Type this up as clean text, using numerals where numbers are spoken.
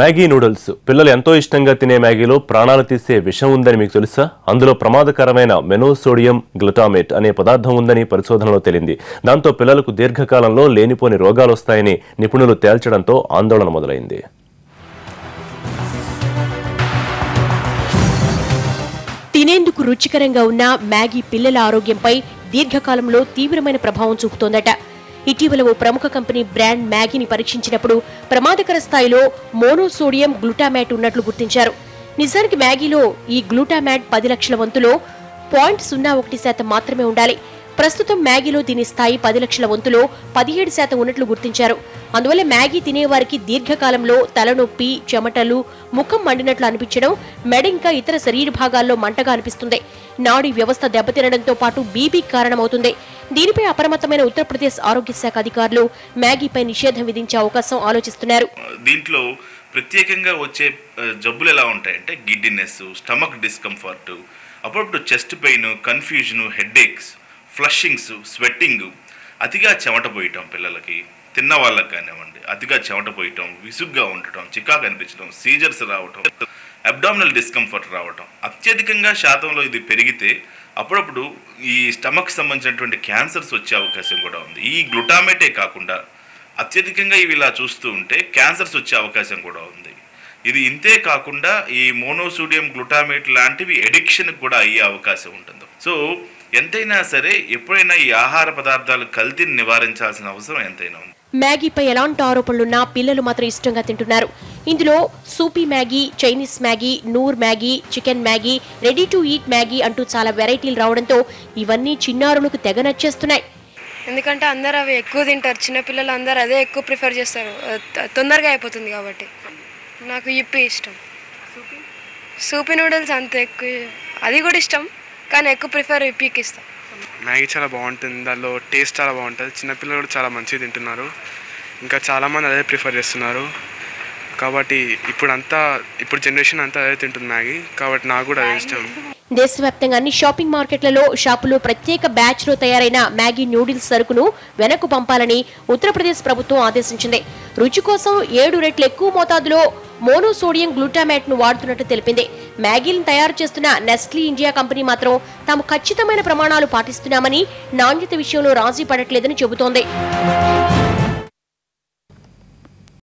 Maggi noodles పిల్లలు ఎంతో ఇష్టంగా తినే మ్యాగీలో ప్రాణాలు తీసే విషం ఉందని మీకు తెలుసా? అందులో ప్రమాదకరమైన మోనోసోడియం గ్లూటామేట్ అనే పదార్థం ఉందని పరిశోధనలో తేలింది. దాంతో పిల్లలకు దీర్ఘకాలంలో లేనిపోని రోగాలు వస్తాయని నిపుణులు తేల్చడంతో ఆందోళన మొదలైంది. తినేందుకు రుచికరంగా ఉన్న మ్యాగీ పిల్లల ఆరోగ్యంపై దీర్ఘకాలంలో తీవ్రమైన ప్రభావం చూపుతోందట. ఇటీవల ఓ ప్రముఖ కంపెనీ బ్రాండ్ మ్యాగీని పరీక్షించినప్పుడు ప్రమాదకర స్థాయిలో మోనోసోడియం గ్లూటామేట్ ఉన్నట్లు గుర్తించారు. నిజానికి మ్యాగీలో ఈ గ్లూటామేట్ 10 లక్షల వంతులో 0.01% మాత్రమే ఉండాలి. ప్రస్తుతం మ్యాగీలో దీని స్థాయి 10 లక్షల వంతులో 17% ఉన్నట్లు గుర్తించారు. అందువల్ల మ్యాగీ తినేవారికి దీర్ఘకాలంలో తలనొప్పి, చెమటలు, ముఖం మండినట్లు అనిపించడం, మెడ ఇంకా ఇతర శరీర భాగాల్లో మంటగా అనిపిస్తుంది. నాడీ వ్యవస్థ దెబ్బతినడంతో పాటు బీపీ కారణమవుతుంది. దీనిపై అప్రమత్తమైన ఉత్తరప్రదేశ్ ఆరోగ్య శాఖ అధికారులు మ్యాగీపై నిషేధం విధించే అవకాశం ఆలోచిస్తున్నారు. దీంట్లో ప్రత్యేకంగా వచ్చే జబ్బులు ఎలా ఉంటాయంటే గిడ్డినెస్, స్టమక్ డిస్కంఫర్ట్, అప్పుడప్పుడు chest pain, confusion, headaches, flushings, sweating, అతిగా చెమట పోయటం, పిల్లలకి తిన్న వాళ్ళకి కానివ్వండి అతిగా చెమట పోయటం, విసుగ్గా ఉండటం, చికాకు అనిపించడం, సీజర్స్ రావటం, అబ్డామినల్ డిస్కంఫర్ట్ రావటం. అత్యధికంగా శాతంలో ఇది పెరిగితే అప్పుడప్పుడు ఈ స్టమక్ సంబంధించినటువంటి క్యాన్సర్స్ వచ్చే అవకాశం కూడా ఉంది. ఈ గ్లూటామేటే కాకుండా అత్యధికంగా ఇవి ఇలా చూస్తూ ఉంటే క్యాన్సర్స్ వచ్చే అవకాశం కూడా ఉంది. ఇది ఇంతే కాకుండా ఈ మోనోసోడియం గ్లూటామేట్ లాంటివి ఎడిక్షన్ కూడా అయ్యే అవకాశం ఉంటుంది. సో ఎంతైనా సరే ఎప్పుడైనా ఈ ఆహార పదార్థాలు కల్తీని నివారించాల్సిన అవసరం ఎంతైనా ఉంది. మ్యాగీపై ఎలాంటి ఆరోపణలున్నా పిల్లలు మాత్రం ఇష్టంగా తింటున్నారు. ఇందులో సూపీ మ్యాగీ, చైనీస్ మ్యాగీ, నూర్ Maggi, chicken Maggi, ready to eat Maggi అంటూ చాలా వెరైటీలు రావడంతో ఇవన్నీ చిన్నారులకు తెగ నచ్చేస్తున్నాయి. ఎందుకంటే అందరూ అవి ఎక్కువ తింటారు. చిన్నపిల్లలు అందరూ అదే ఎక్కువ ప్రిఫర్ చేస్తారు, తొందరగా అయిపోతుంది కాబట్టి. నాకు ఇప్పి ఇష్టం. సూపీ నూడిల్స్ అంత ఎక్కువ, అది కూడా ఇష్టం, కానీ ఎక్కువ ప్రిఫర్ ఇప్పీకి ఇస్తాం. మ్యాగీ చాలా బాగుంటుంది, దానిలో టేస్ట్ చాలా బాగుంటుంది. చిన్నపిల్లలు కూడా చాలా మంచిగా తింటున్నారు, ఇంకా చాలామంది అదే ప్రిఫర్ చేస్తున్నారు. కాబట్టి ఇప్పుడు జనరేషన్ అంతా అదే తింటుంది మ్యాగీ, కాబట్టి నాకు కూడా అదే ఇష్టం. దేశవ్యాప్తంగా అన్ని షాపింగ్ మార్కెట్లలో, షాపులో ప్రత్యేక బ్యాచ్లో తయారైన మ్యాగీ నూడిల్స్ సరుకును వెనక్కు పంపాలని ఉత్తరప్రదేశ్ ప్రభుత్వం ఆదేశించింది. రుచి కోసం 7 రెట్లు ఎక్కువ మోతాదులో మోనోసోడియం గ్లూటామేట్ ను వాడుతున్నట్టు తెలిపింది. మ్యాగీలను తయారు చేస్తున్న నెస్ట్లీ ఇండియా కంపెనీ మాత్రం తాము ఖచ్చితమైన ప్రమాణాలు పాటిస్తున్నామని, నాణ్యత విషయంలో రాజీ పడట్లేదని చెబుతోంది.